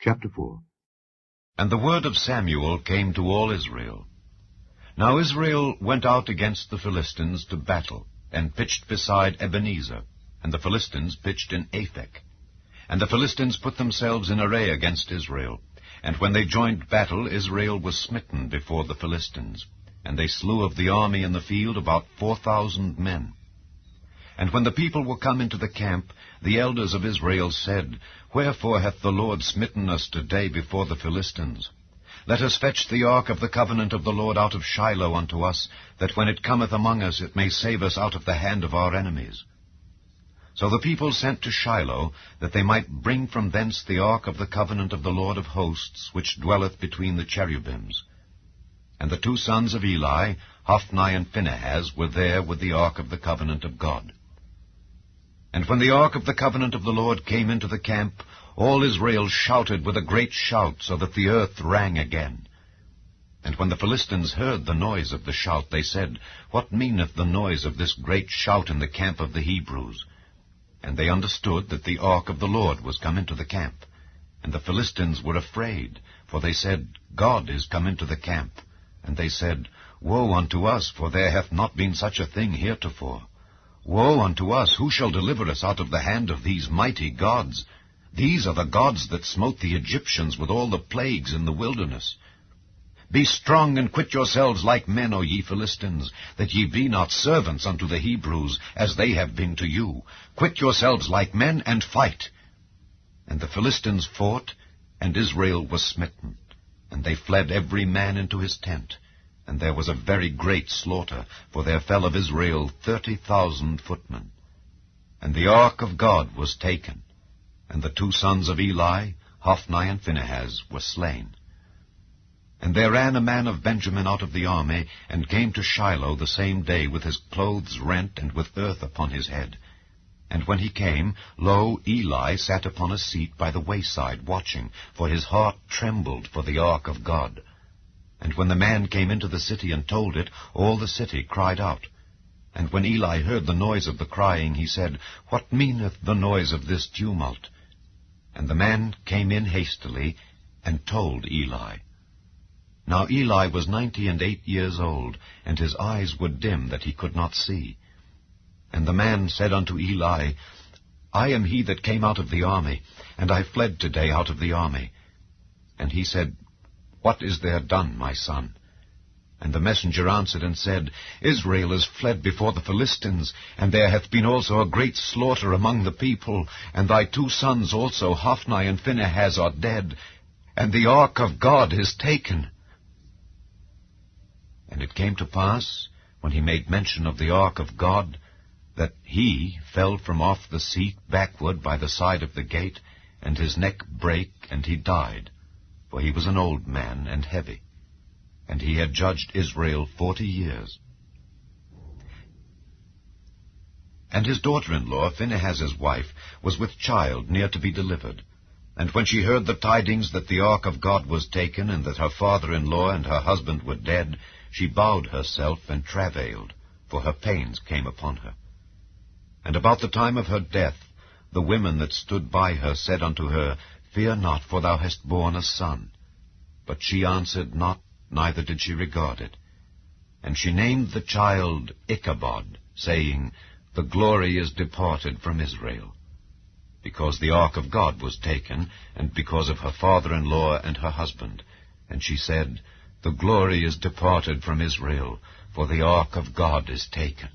Chapter 4. And the word of Samuel came to all Israel. Now Israel went out against the Philistines to battle, and pitched beside Ebenezer, and the Philistines pitched in Aphek. And the Philistines put themselves in array against Israel. And when they joined battle, Israel was smitten before the Philistines. And they slew of the army in the field about 4,000 men. And when the people were come into the camp, the elders of Israel said, Wherefore hath the Lord smitten us today before the Philistines? Let us fetch the ark of the covenant of the Lord out of Shiloh unto us, that when it cometh among us it may save us out of the hand of our enemies. So the people sent to Shiloh, that they might bring from thence the ark of the covenant of the Lord of hosts, which dwelleth between the cherubims. And the two sons of Eli, Hophni and Phinehas, were there with the ark of the covenant of God. And when the ark of the covenant of the Lord came into the camp, all Israel shouted with a great shout, so that the earth rang again. And when the Philistines heard the noise of the shout, they said, What meaneth the noise of this great shout in the camp of the Hebrews? And they understood that the ark of the Lord was come into the camp. And the Philistines were afraid, for they said, God is come into the camp. And they said, Woe unto us, for there hath not been such a thing heretofore. Woe unto us, who shall deliver us out of the hand of these mighty gods? These are the gods that smote the Egyptians with all the plagues in the wilderness. Be strong and quit yourselves like men, O ye Philistines, that ye be not servants unto the Hebrews, as they have been to you. Quit yourselves like men, and fight. And the Philistines fought, and Israel was smitten. And they fled every man into his tent. And there was a very great slaughter, for there fell of Israel 30,000 footmen. And the ark of God was taken, and the two sons of Eli, Hophni and Phinehas, were slain. And there ran a man of Benjamin out of the army, and came to Shiloh the same day with his clothes rent and with earth upon his head. And when he came, lo, Eli sat upon a seat by the wayside, watching, for his heart trembled for the ark of God. And when the man came into the city and told it, all the city cried out. And when Eli heard the noise of the crying, he said, What meaneth the noise of this tumult? And the man came in hastily, and told Eli. Now Eli was 98 years old, and his eyes were dim, that he could not see. And the man said unto Eli, I am he that came out of the army, and I fled today out of the army. And he said, What is there done, my son? And the messenger answered and said, Israel is fled before the Philistines, and there hath been also a great slaughter among the people, and thy two sons also, Hophni and Phinehas, are dead, and the ark of God is taken. And it came to pass, when he made mention of the ark of God, that he fell from off the seat backward by the side of the gate, and his neck brake, and he died. For he was an old man and heavy, and he had judged Israel 40 years. And his daughter-in-law, Phinehas's wife, was with child near to be delivered. And when she heard the tidings that the ark of God was taken, and that her father-in-law and her husband were dead, she bowed herself and travailed, for her pains came upon her. And about the time of her death, the women that stood by her said unto her, Fear not, for thou hast borne a son. But she answered not, neither did she regard it. And she named the child Ichabod, saying, The glory is departed from Israel. Because the ark of God was taken, and because of her father-in-law and her husband. And she said, The glory is departed from Israel, for the ark of God is taken.